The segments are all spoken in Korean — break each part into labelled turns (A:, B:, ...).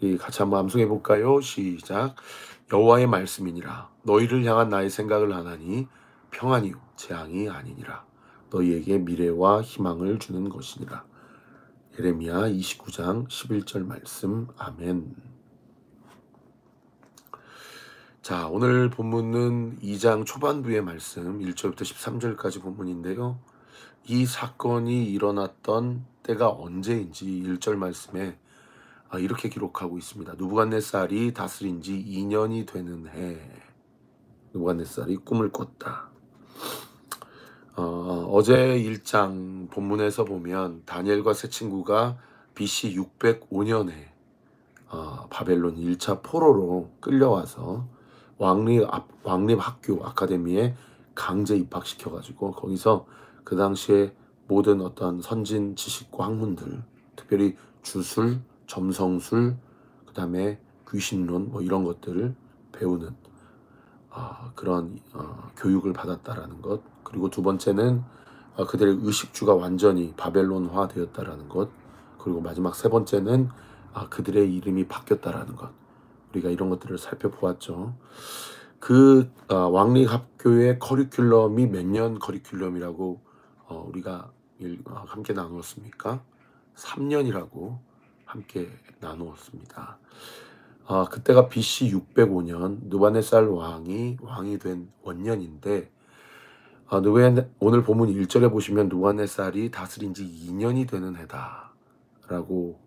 A: 우리 같이 한번 암송해 볼까요? 시작. 여호와의 말씀이니라. 너희를 향한 나의 생각을 하나니 평안이요 재앙이 아니니라. 너희에게 미래와 희망을 주는 것이니라. 예레미야 29장 11절 말씀. 아멘. 자, 오늘 본문은 2장 초반부의 말씀 1절부터 13절까지 본문인데요. 이 사건이 일어났던 때가 언제인지 1절 말씀에 이렇게 기록하고 있습니다. 느부갓네살이 다스린 지 2년이 되는 해, 느부갓네살이 꿈을 꿨다. 어제 1장 본문에서 보면 다니엘과 세 친구가 BC 605년에 바벨론 1차 포로로 끌려와서 왕립학교 아카데미에 강제 입학시켜가지고 거기서 그 당시에 모든 어떤 선진 지식과 학문들, 특별히 주술, 점성술, 그 다음에 귀신론 뭐 이런 것들을 배우는 그런 교육을 받았다라는 것. 그리고 두 번째는 그들의 의식주가 완전히 바벨론화 되었다라는 것. 그리고 마지막 세 번째는 그들의 이름이 바뀌었다라는 것. 우리가 이런 것들을 살펴보았죠. 그 왕립학교의 커리큘럼이 몇 년 커리큘럼이라고 우리가 함께 나누었습니까? 3년이라고 함께 나누었습니다. 그때가 BC 605년 느부갓네살 왕이 된 원년인데 오늘 본문 1절에 보시면 느부갓네살이 다스린 지 2년이 되는 해다라고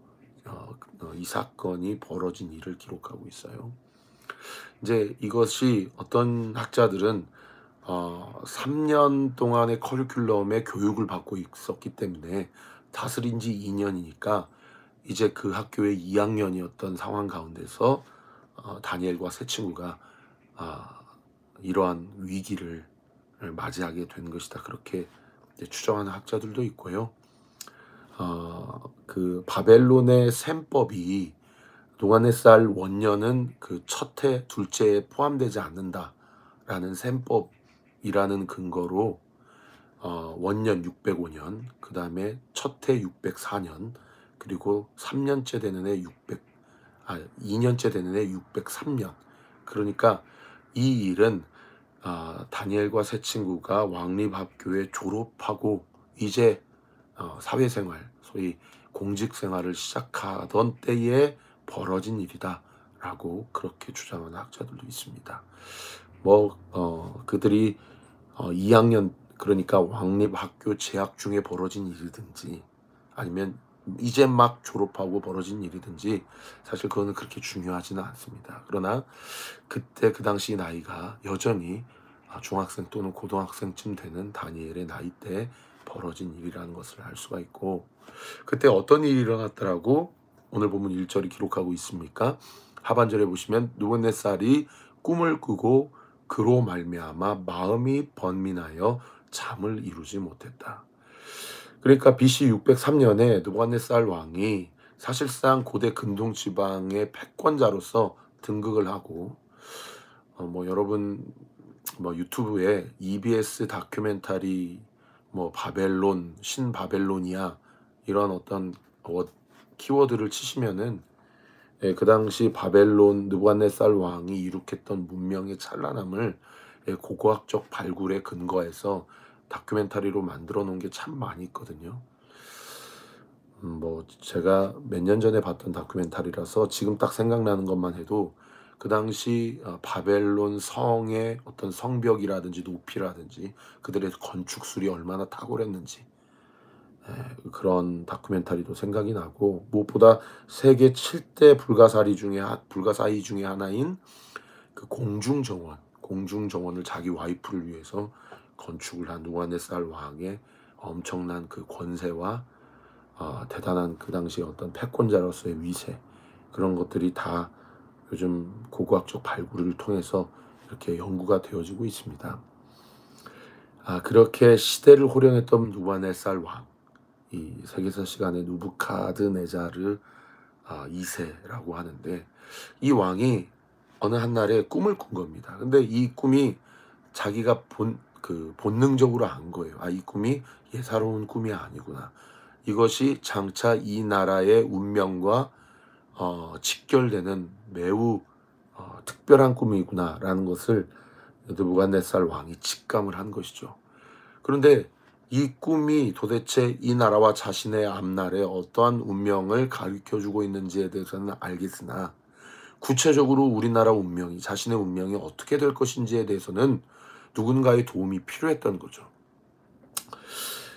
A: 이 사건이 벌어진 일을 기록하고 있어요. 이제 이것이 어떤 학자들은 3년 동안의 커리큘럼의 교육을 받고 있었기 때문에 다스린 지 2년이니까 이제 그 학교의 2학년이었던 상황 가운데서 다니엘과 세 친구가 이러한 위기를 맞이하게 된 것이다. 그렇게 추정하는 학자들도 있고요. 그 바벨론의 셈법이 느부갓네살 원년은 그 첫 해, 둘째 에 포함되지 않는다라는 셈법이라는 근거로 원년 605년, 그 다음에 첫 해 604년, 그리고 3년째 되는 해 2년째 되는 해 603년. 그러니까 이 일은 다니엘과 세 친구가 왕립학교에 졸업하고 이제 사회생활, 소위 공직생활을 시작하던 때에 벌어진 일이다라고 그렇게 주장하는 학자들도 있습니다. 그들이 2학년, 그러니까 왕립학교 재학 중에 벌어진 일이든지 아니면 이제 막 졸업하고 벌어진 일이든지 사실 그거는 그렇게 중요하지는 않습니다. 그러나 그때 그 당시 나이가 여전히 중학생 또는 고등학생쯤 되는 다니엘의 나이 때 벌어진 일이라는 것을 알 수가 있고, 그때 어떤 일이 일어났더라고 오늘 보면 1절이 기록하고 있습니까? 하반절에 보시면 느부갓네살이 꿈을 꾸고 그로 말미암아 마음이 번민하여 잠을 이루지 못했다. 그러니까 BC 603년에 느부갓네살 왕이 사실상 고대 근동 지방의 패권자로서 등극을 하고 여러분 유튜브에 EBS 다큐멘터리 바벨론, 신바벨로니아 이런 어떤 키워드를 치시면은 그 당시 바벨론 느부갓네살 왕이 이룩했던 문명의 찬란함을 고고학적 발굴에 근거해서 다큐멘터리로 만들어 놓은 게 참 많이 있거든요. 제가 몇 년 전에 봤던 다큐멘터리라서 지금 딱 생각나는 것만 해도 그 당시 바벨론 성의 어떤 성벽이라든지 높이라든지 그들의 건축술이 얼마나 탁월했는지 그런 다큐멘터리도 생각이 나고, 무엇보다 세계 7대 불가사의 중에 하나인 그 공중정원을 자기 와이프를 위해서 건축을 한 느부갓네살 왕의 엄청난 그 권세와 대단한 그 당시 어떤 패권자로서의 위세, 그런 것들이 다 요즘 고고학적 발굴을 통해서 이렇게 연구가 되어지고 있습니다. 그렇게 시대를 호령했던 느부갓네살 왕, 이 세계사 시간의 누부카드네자르 2세라고 하는데, 이 왕이 어느 한날에 꿈을 꾼 겁니다. 근데 이 꿈이 자기가 본능적으로 안 거예요. 이 꿈이 예사로운 꿈이 아니구나. 이것이 장차 이 나라의 운명과 직결되는 매우 특별한 꿈이구나라는 것을 느부갓네살 왕이 직감을 한 것이죠. 그런데 이 꿈이 도대체 이 나라와 자신의 앞날에 어떠한 운명을 가르쳐주고 있는지에 대해서는 알겠으나 구체적으로 우리나라 운명이 자신의 운명이 어떻게 될 것인지에 대해서는 누군가의 도움이 필요했던 거죠.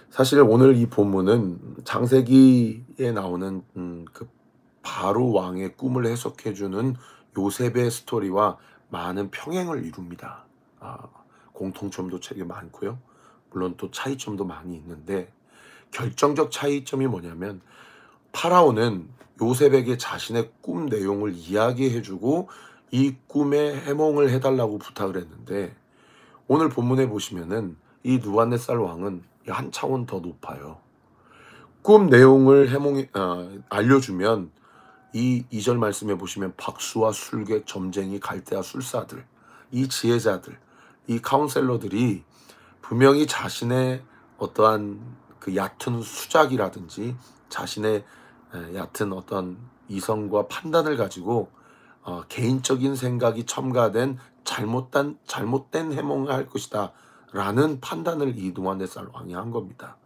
A: 사실 오늘 이 본문은 창세기에 나오는 그 바로 왕의 꿈을 해석해 주는 요셉의 스토리와 많은 평행을 이룹니다. 공통점도 되게 많고요. 물론 또 차이점도 많이 있는데 결정적 차이점이 뭐냐면 파라오는 요셉에게 자신의 꿈 내용을 이야기해 주고 이 꿈에 해몽을 해달라고 부탁을 했는데 오늘 본문에 보시면은 이 느부갓네살 왕은 한 차원 더 높아요. 꿈 내용을 알려주면 이 2절 말씀에 보시면 박수와 술객, 점쟁이, 갈대아, 술사들, 이 지혜자들, 이 카운셀러들이 분명히 자신의 어떠한 그 얕은 수작이라든지 자신의 얕은 어떤 이성과 판단을 가지고 개인적인 생각이 첨가된 잘못된 해몽을 할 것이다 라는 판단을 이 느부갓네살 왕이 한 겁니다.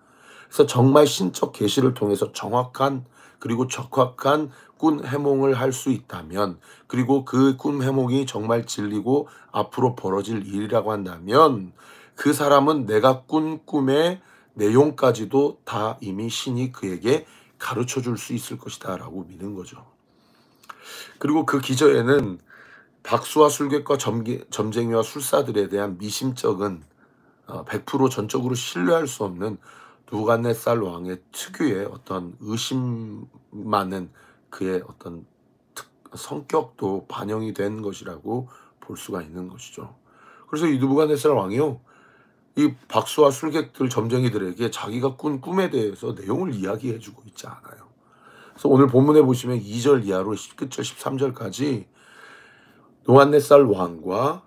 A: 그래서 정말 신적 계시를 통해서 정확한 그리고 적확한 꿈 해몽을 할 수 있다면 그리고 그 꿈 해몽이 정말 진리고 앞으로 벌어질 일이라고 한다면 그 사람은 내가 꾼 꿈의 내용까지도 다 이미 신이 그에게 가르쳐 줄 수 있을 것이다 라고 믿는 거죠. 그리고 그 기저에는 박수와 술객과 점쟁이와 술사들에 대한 미심쩍은 100% 전적으로 신뢰할 수 없는 느부갓네살 왕의 특유의 어떤 의심 많은 그의 어떤 성격도 반영이 된 것이라고 볼 수가 있는 것이죠. 그래서 이 느부갓네살 왕이요, 이 박수와 술객들 점쟁이들에게 자기가 꾼 꿈에 대해서 내용을 이야기해주고 있지 않아요. 그래서 오늘 본문에 보시면 2절 이하로 끝절 13절까지 느부갓네살 왕과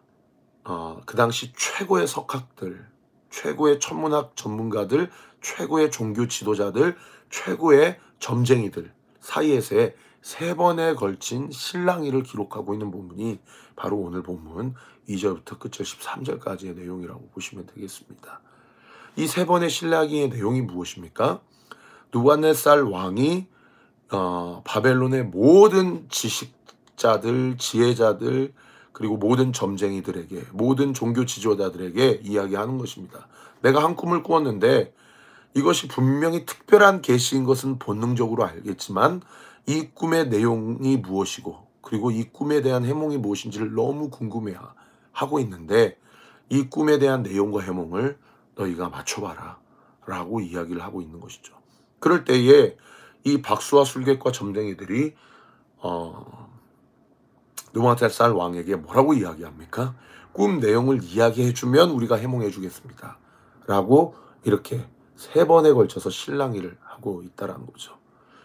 A: 그 당시 최고의 석학들, 최고의 천문학 전문가들, 최고의 종교 지도자들, 최고의 점쟁이들 사이에서의 3번에 걸친 실랑이를 기록하고 있는 본문이 바로 오늘 본문 2절부터 끝절 13절까지의 내용이라고 보시면 되겠습니다. 이 3번의 실랑이의 내용이 무엇입니까? 느부갓네살 왕이 바벨론의 모든 지식자들, 지혜자들, 그리고 모든 점쟁이들에게, 모든 종교 지도자들에게 이야기하는 것입니다. 내가 한 꿈을 꾸었는데 이것이 분명히 특별한 계시인 것은 본능적으로 알겠지만 이 꿈의 내용이 무엇이고 그리고 이 꿈에 대한 해몽이 무엇인지를 너무 궁금해하고 있는데 이 꿈에 대한 내용과 해몽을 너희가 맞춰봐라 라고 이야기를 하고 있는 것이죠. 그럴 때에 이 박수와 술객과 점쟁이들이 느부갓네살 왕에게 뭐라고 이야기합니까? 꿈 내용을 이야기해주면 우리가 해몽해주겠습니다 라고 이렇게 3번에 걸쳐서 실랑이를 하고 있다는 거죠.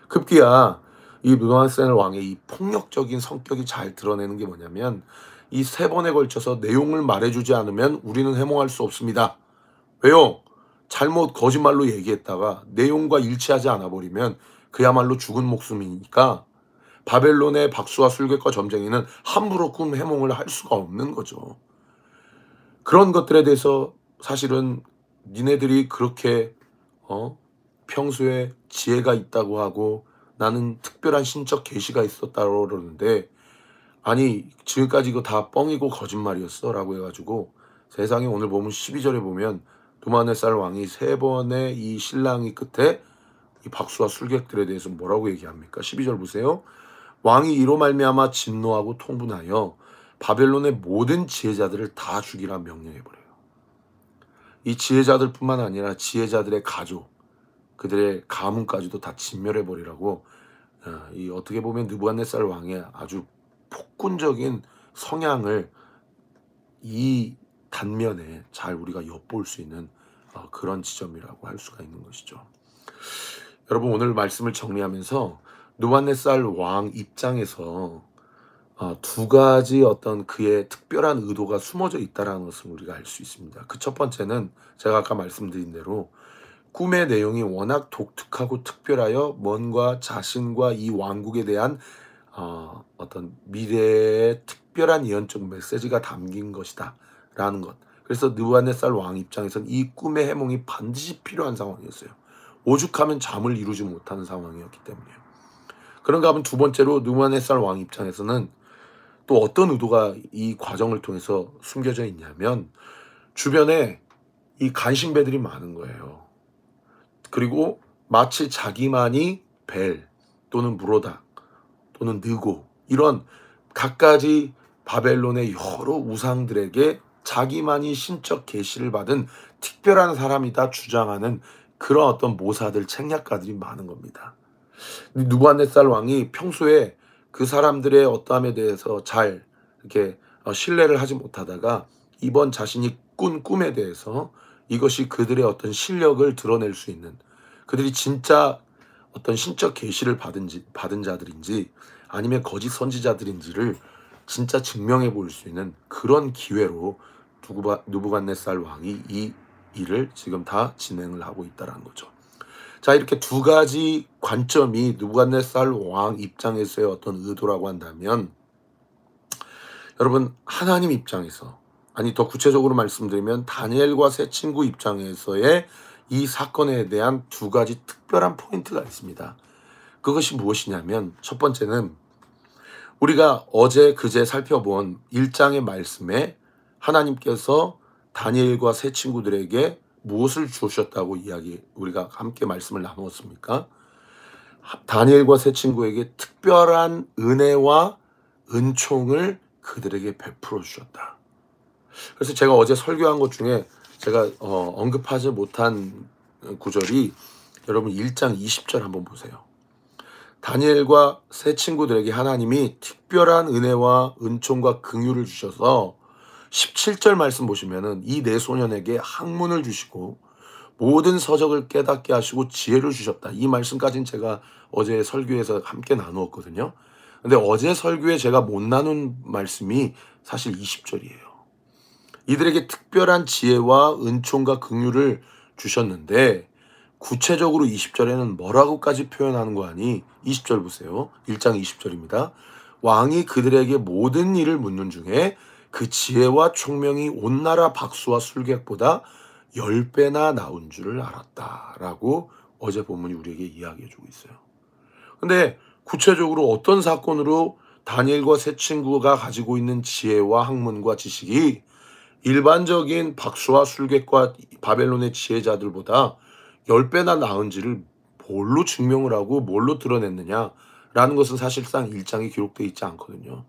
A: 급기야 이 느부갓네살 왕의 이 폭력적인 성격이 잘 드러내는 게 뭐냐면 이 3번에 걸쳐서 내용을 말해주지 않으면 우리는 해몽할 수 없습니다. 왜요? 잘못 거짓말로 얘기했다가 내용과 일치하지 않아 버리면 그야말로 죽은 목숨이니까 바벨론의 박수와 술객과 점쟁이는 함부로 꿈 해몽을 할 수가 없는 거죠. 그런 것들에 대해서 사실은 니네들이 그렇게 평소에 지혜가 있다고 하고 나는 특별한 신적 계시가 있었다고 그러는데 아니 지금까지 이거 다 뻥이고 거짓말이었어 라고 해가지고 세상에 오늘 보면 12절에 보면 느부갓네살 왕이 3번의 이 실랑이 끝에 이 박수와 술객들에 대해서 뭐라고 얘기합니까? 12절 보세요. 왕이 이로 말미암아 진노하고 통분하여 바벨론의 모든 지혜자들을 다 죽이라 명령해버려요. 이 지혜자들뿐만 아니라 지혜자들의 가족, 그들의 가문까지도 다 진멸해버리라고 이 어떻게 보면 느부갓네살 왕의 아주 폭군적인 성향을 이 단면에 잘 우리가 엿볼 수 있는 그런 지점이라고 할 수가 있는 것이죠. 여러분 오늘 말씀을 정리하면서 느부갓네살 왕 입장에서 2가지 어떤 그의 특별한 의도가 숨어져 있다는 것을 우리가 알 수 있습니다. 그 첫 번째는 제가 아까 말씀드린 대로 꿈의 내용이 워낙 독특하고 특별하여 뭔가 자신과 이 왕국에 대한 어떤 미래의 특별한 예언적 메시지가 담긴 것이다라는 것. 그래서 느부갓네살 왕 입장에서는 이 꿈의 해몽이 반드시 필요한 상황이었어요. 오죽하면 잠을 이루지 못하는 상황이었기 때문에요. 그런가 하면 두 번째로 느부갓네살 왕 입장에서는 또 어떤 의도가 이 과정을 통해서 숨겨져 있냐면, 주변에 이 간신배들이 많은 거예요. 그리고 마치 자기만이 벨 또는 무로닥 또는 느고, 이런 갖가지 바벨론의 여러 우상들에게 자기만이 신적 계시를 받은 특별한 사람이다 주장하는 그런 어떤 모사들, 책략가들이 많은 겁니다. 느부갓네살 왕이 평소에 그 사람들의 어떠함에 대해서 잘 이렇게 신뢰를 하지 못하다가 이번 자신이 꾼 꿈에 대해서 이것이 그들의 어떤 실력을 드러낼 수 있는, 그들이 진짜 어떤 신적 계시를 받은 자들인지 아니면 거짓 선지자들인지를 진짜 증명해 볼 수 있는 그런 기회로 느부갓네살 왕이 이 일을 지금 다 진행을 하고 있다는 거죠. 자, 이렇게 두 가지 관점이 느부갓네살 왕 입장에서의 어떤 의도라고 한다면, 여러분 하나님 입장에서, 아니 더 구체적으로 말씀드리면 다니엘과 세 친구 입장에서의 이 사건에 대한 두 가지 특별한 포인트가 있습니다. 그것이 무엇이냐면, 첫 번째는 우리가 어제 그제 살펴본 1장의 말씀에 하나님께서 다니엘과 세 친구들에게 무엇을 주셨다고 우리가 함께 말씀을 나누었습니까? 다니엘과 세 친구에게 특별한 은혜와 은총을 그들에게 베풀어 주셨다. 그래서 제가 어제 설교한 것 중에 제가 언급하지 못한 구절이, 여러분 1장 20절 한번 보세요. 다니엘과 세 친구들에게 하나님이 특별한 은혜와 은총과 긍휼을 주셔서 17절 말씀 보시면은 이 네 소년에게 학문을 주시고 모든 서적을 깨닫게 하시고 지혜를 주셨다. 이 말씀까지는 제가 어제 설교에서 함께 나누었거든요. 근데 어제 설교에 제가 못 나눈 말씀이 사실 20절이에요. 이들에게 특별한 지혜와 은총과 긍휼을 주셨는데, 구체적으로 20절에는 뭐라고까지 표현하는 거 아니? 20절 보세요. 1장 20절입니다. 왕이 그들에게 모든 일을 묻는 중에 그 지혜와 총명이 온 나라 박수와 술객보다 10배나 나온 줄을 알았다라고 어제 본문이 우리에게 이야기해 주고 있어요. 근데 구체적으로 어떤 사건으로 다니엘과 세 친구가 가지고 있는 지혜와 학문과 지식이 일반적인 박수와 술객과 바벨론의 지혜자들보다 10배나 나은지를 뭘로 증명을 하고 뭘로 드러냈느냐라는 것은 사실상 1장에 기록되어 있지 않거든요.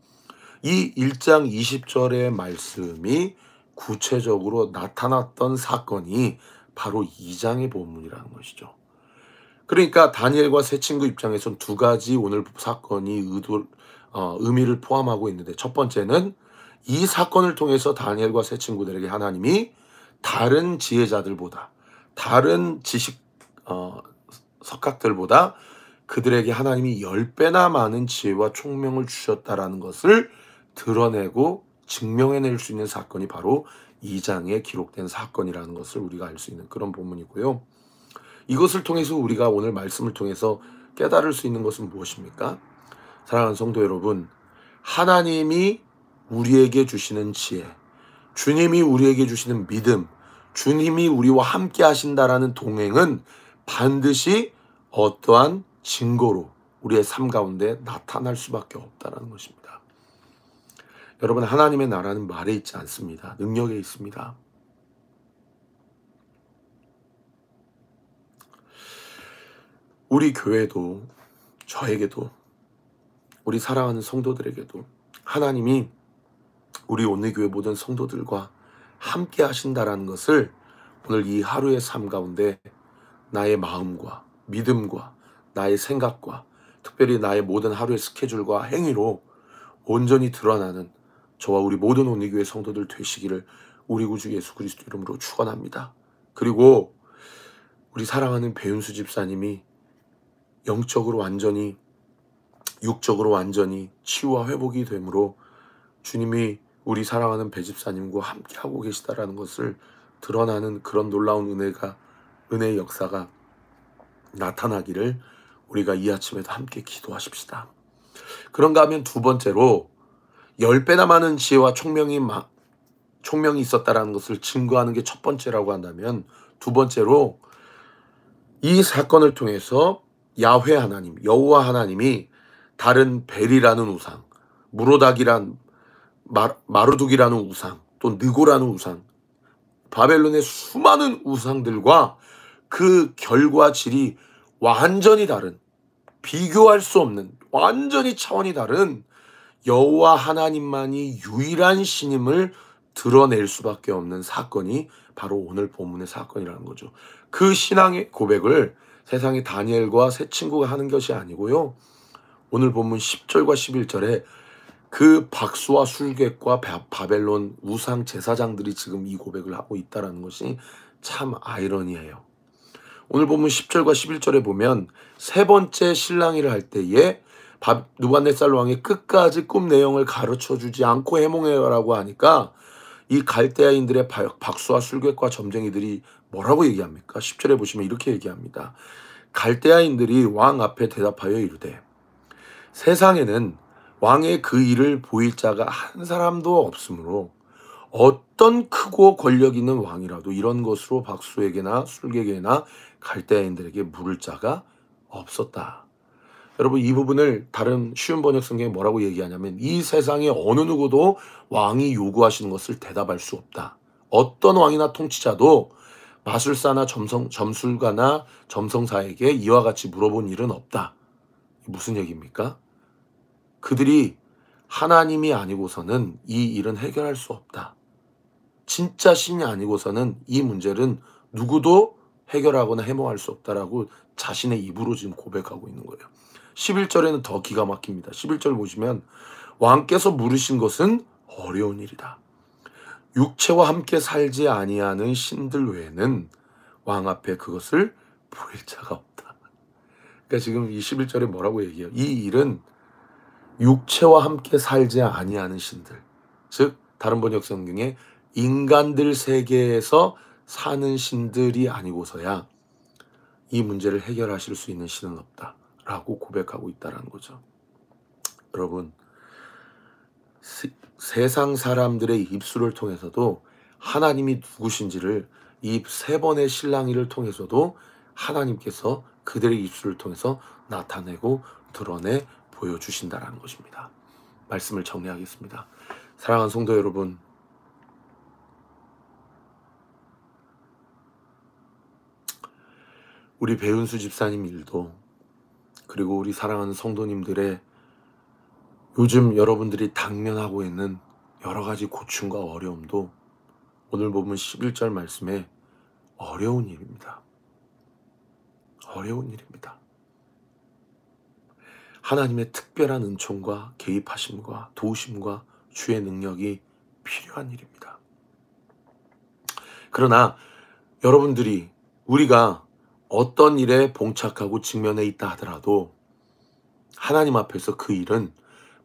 A: 이 1장 20절의 말씀이 구체적으로 나타났던 사건이 바로 2장의 본문이라는 것이죠. 그러니까 다니엘과 세 친구 입장에선 두 가지 오늘 사건이 의미를 포함하고 있는데, 첫 번째는 이 사건을 통해서 다니엘과 세 친구들에게 하나님이 다른 지혜자들보다, 다른 지식 석학들보다 그들에게 하나님이 10배나 많은 지혜와 총명을 주셨다라는 것을 드러내고 증명해낼 수 있는 사건이 바로 2장에 기록된 사건이라는 것을 우리가 알 수 있는 그런 본문이고요. 이것을 통해서 우리가 오늘 말씀을 통해서 깨달을 수 있는 것은 무엇입니까? 사랑하는 성도 여러분, 하나님이 우리에게 주시는 지혜, 주님이 우리에게 주시는 믿음, 주님이 우리와 함께 하신다라는 동행은 반드시 어떠한 증거로 우리의 삶 가운데 나타날 수밖에 없다는 것입니다. 여러분, 하나님의 나라는 말에 있지 않습니다. 능력에 있습니다. 우리 교회도, 저에게도, 우리 사랑하는 성도들에게도 하나님이 우리 온누리교회 모든 성도들과 함께 하신다라는 것을 오늘 이 하루의 삶 가운데 나의 마음과 믿음과 나의 생각과 특별히 나의 모든 하루의 스케줄과 행위로 온전히 드러나는 저와 우리 모든 온누리교회 성도들 되시기를 우리 구주 예수 그리스도 이름으로 축원합니다. 그리고 우리 사랑하는 배윤수 집사님이 영적으로 완전히, 육적으로 완전히 치유와 회복이 되므로 주님이 우리 사랑하는 배 집사님과 함께하고 계시다라는 것을 드러나는 그런 놀라운 은혜의 역사가 나타나기를 우리가 이 아침에도 함께 기도하십시다. 그런가 하면 두 번째로 10배나 많은 지혜와 총명이 있었다라는 것을 증거하는 게 첫 번째라고 한다면, 두 번째로 이 사건을 통해서 야훼 하나님, 여호와 하나님이 다른 벨이라는 우상, 무로닥이란 마르둑이라는 우상, 또 느고라는 우상, 바벨론의 수많은 우상들과 그 결과 질이 완전히 다른, 비교할 수 없는 완전히 차원이 다른 여호와 하나님만이 유일한 신임을 드러낼 수밖에 없는 사건이 바로 오늘 본문의 사건이라는 거죠. 그 신앙의 고백을 세상의 다니엘과 세 친구가 하는 것이 아니고요, 오늘 본문 10절과 11절에 그 박수와 술객과 바벨론 우상 제사장들이 지금 이 고백을 하고 있다는 것이 참 아이러니해요. 오늘 본문 10절과 11절에 보면 세 번째 신랑이를 할 때에 느부갓네살 왕이 끝까지 꿈 내용을 가르쳐주지 않고 해몽해라고 하니까 이 갈대아인들의 박수와 술객과 점쟁이들이 뭐라고 얘기합니까? 10절에 보시면 이렇게 얘기합니다. 갈대아인들이 왕 앞에 대답하여 이르되 세상에는 왕의 그 일을 보일 자가 한 사람도 없으므로 어떤 크고 권력 있는 왕이라도 이런 것으로 박수에게나 술객에게나 갈대아인들에게 물을 자가 없었다. 여러분, 이 부분을 다른 쉬운 번역 성경에 뭐라고 얘기하냐면, 이 세상에 어느 누구도 왕이 요구하시는 것을 대답할 수 없다. 어떤 왕이나 통치자도 마술사나 점술가나 점성사에게 이와 같이 물어본 일은 없다. 무슨 얘기입니까? 그들이 하나님이 아니고서는 이 일은 해결할 수 없다. 진짜 신이 아니고서는 이 문제는 누구도 해결하거나 해몽할 수 없다라고 자신의 입으로 지금 고백하고 있는 거예요. 11절에는 더 기가 막힙니다. 11절 보시면 왕께서 물으신 것은 어려운 일이다. 육체와 함께 살지 아니하는 신들 외에는 왕 앞에 그것을 보일 자가 없다. 그러니까 지금 이 11절에 뭐라고 얘기해요? 이 일은 육체와 함께 살지 아니하는 신들, 즉 다른 번역 성경에 인간들 세계에서 사는 신들이 아니고서야 이 문제를 해결하실 수 있는 신은 없다라고 고백하고 있다는 거죠. 여러분, 세상 사람들의 입술을 통해서도 하나님이 누구신지를 이 세 번의 신랑이를 통해서도 하나님께서 그들의 입술을 통해서 나타내고 드러내 보여주신다는 것입니다. 말씀을 정리하겠습니다. 사랑하는 성도 여러분, 우리 배은수 집사님 일도, 그리고 우리 사랑하는 성도님들의 요즘 여러분들이 당면하고 있는 여러 가지 고충과 어려움도 오늘 보면 11절 말씀에 어려운 일입니다. 어려운 일입니다. 하나님의 특별한 은총과 개입하심과 도우심과 주의 능력이 필요한 일입니다. 그러나 여러분들이, 우리가 어떤 일에 봉착하고 직면해 있다 하더라도 하나님 앞에서 그 일은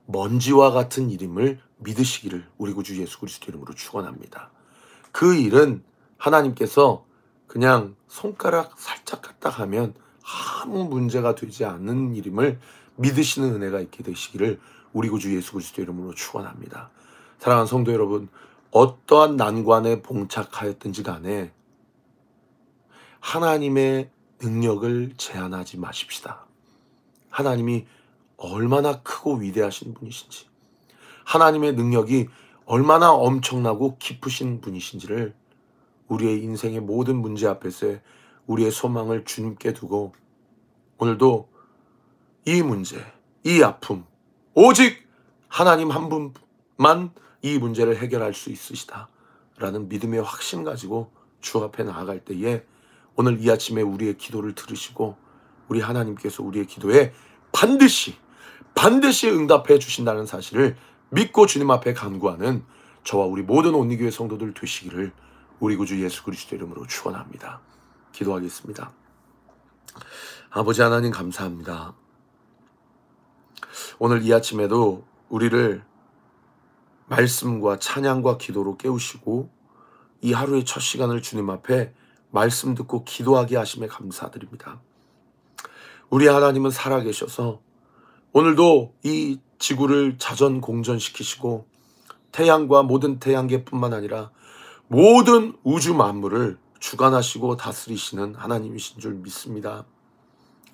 A: 먼지와 같은 일임을 믿으시기를 우리 구주 예수 그리스도 이름으로 축원합니다. 그 일은 하나님께서 그냥 손가락 살짝 갖다 하면 아무 문제가 되지 않는 일임을 믿으시는 은혜가 있게 되시기를 우리 구주 예수 그리스도 이름으로 축원합니다. 사랑하는 성도 여러분, 어떠한 난관에 봉착하였든지 간에 하나님의 능력을 제한하지 마십시다. 하나님이 얼마나 크고 위대하신 분이신지, 하나님의 능력이 얼마나 엄청나고 깊으신 분이신지를 우리의 인생의 모든 문제 앞에서 우리의 소망을 주님께 두고, 오늘도 이 문제, 이 아픔, 오직 하나님 한 분만 이 문제를 해결할 수 있으시다 라는 믿음의 확신 가지고 주 앞에 나아갈 때에 오늘 이 아침에 우리의 기도를 들으시고 우리 하나님께서 우리의 기도에 반드시 응답해 주신다는 사실을 믿고 주님 앞에 간구하는 저와 우리 모든 온리교회 성도들 되시기를 우리 구주 예수 그리스도 이름으로 축원합니다. 기도하겠습니다. 아버지 하나님, 감사합니다. 오늘 이 아침에도 우리를 말씀과 찬양과 기도로 깨우시고 이 하루의 첫 시간을 주님 앞에 말씀 듣고 기도하게 하심에 감사드립니다. 우리 하나님은 살아계셔서 오늘도 이 지구를 자전공전시키시고 태양과 모든 태양계뿐만 아니라 모든 우주 만물을 주관하시고 다스리시는 하나님이신 줄 믿습니다.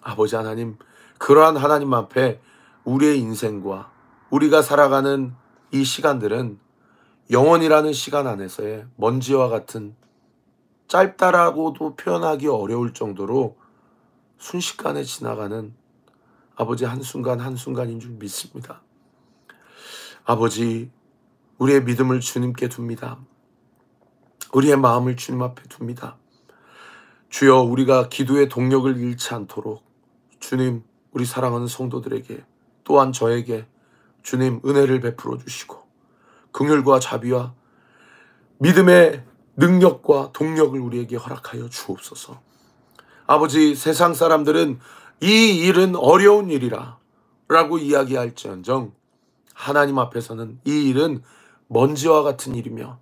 A: 아버지 하나님, 그러한 하나님 앞에 우리의 인생과 우리가 살아가는 이 시간들은 영원이라는 시간 안에서의 먼지와 같은, 짧다라고도 표현하기 어려울 정도로 순식간에 지나가는 아버지 한순간 한순간인 줄 믿습니다. 아버지, 우리의 믿음을 주님께 둡니다. 우리의 마음을 주님 앞에 둡니다. 주여, 우리가 기도의 동력을 잃지 않도록 주님, 우리 사랑하는 성도들에게, 또한 저에게 주님 은혜를 베풀어 주시고 긍휼과 자비와 믿음의 능력과 동력을 우리에게 허락하여 주옵소서. 아버지, 세상 사람들은 이 일은 어려운 일이라 라고 이야기할지언정 하나님 앞에서는 이 일은 먼지와 같은 일이며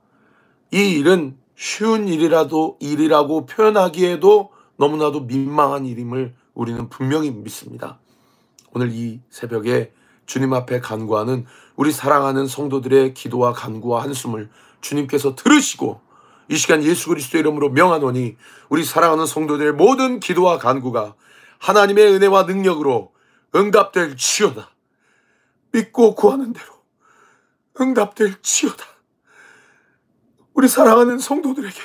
A: 이 일은 쉬운 일이라고 표현하기에도 너무나도 민망한 일임을 우리는 분명히 믿습니다. 오늘 이 새벽에 주님 앞에 간구하는 우리 사랑하는 성도들의 기도와 간구와 한숨을 주님께서 들으시고 이 시간 예수 그리스도의 이름으로 명하노니 우리 사랑하는 성도들의 모든 기도와 간구가 하나님의 은혜와 능력으로 응답될지어다. 믿고 구하는 대로 응답될지어다. 우리 사랑하는 성도들에게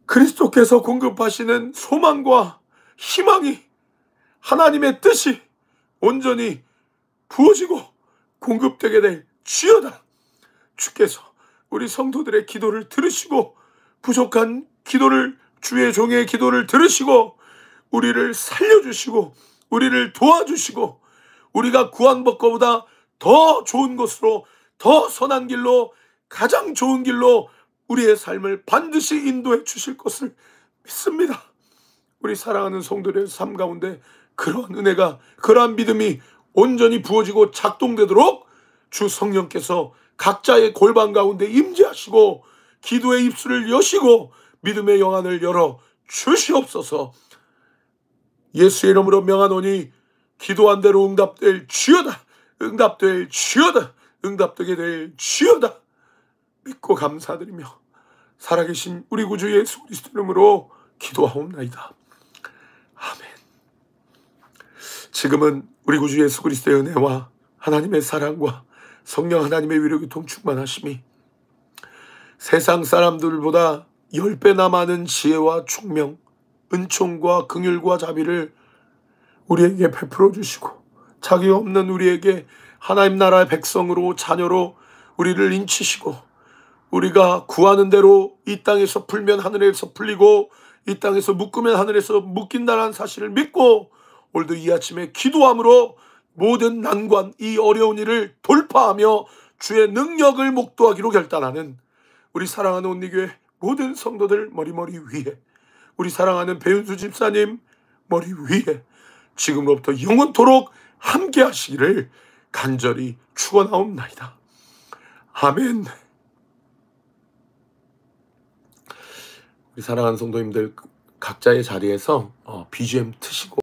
A: 그리스도께서 공급하시는 소망과 희망이, 하나님의 뜻이 온전히 부어지고 공급되게 될지어다. 주께서 우리 성도들의 기도를 들으시고 부족한 기도를, 주의 종의 기도를 들으시고 우리를 살려주시고 우리를 도와주시고 우리가 구한 것보다 더 좋은 것으로, 더 선한 길로, 가장 좋은 길로 우리의 삶을 반드시 인도해 주실 것을 믿습니다. 우리 사랑하는 성도들의 삶 가운데 그러한 은혜가, 그러한 믿음이 온전히 부어지고 작동되도록 주 성령께서 각자의 골방 가운데 임재하시고 기도의 입술을 여시고 믿음의 영안을 열어 주시옵소서. 예수의 이름으로 명하노니 기도한 대로 응답될지어다. 응답될지어다. 응답되게 될지어다. 믿고 감사드리며 살아계신 우리 구주 예수 그리스도 이름으로 기도하옵나이다. 아멘. 지금은 우리 구주 예수 그리스도의 은혜와 하나님의 사랑과 성령 하나님의 위력이 통충만하심이 세상 사람들보다 10배나 많은 지혜와 총명, 은총과 긍휼과 자비를 우리에게 베풀어 주시고 자기 없는 우리에게 하나님 나라의 백성으로, 자녀로 우리를 인치시고 우리가 구하는 대로 이 땅에서 풀면 하늘에서 풀리고 이 땅에서 묶으면 하늘에서 묶인다는 사실을 믿고 오늘도 이 아침에 기도함으로 모든 난관, 이 어려운 일을 돌파하며 주의 능력을 목도하기로 결단하는 우리 사랑하는 온리교회 모든 성도들 머리머리 위에, 우리 사랑하는 배윤수 집사님 머리 위에 지금으로부터 영원토록 함께 하시기를 간절히 축원하옵나이다. 아멘. 우리 사랑하는 성도님들 각자의 자리에서 BGM 트시고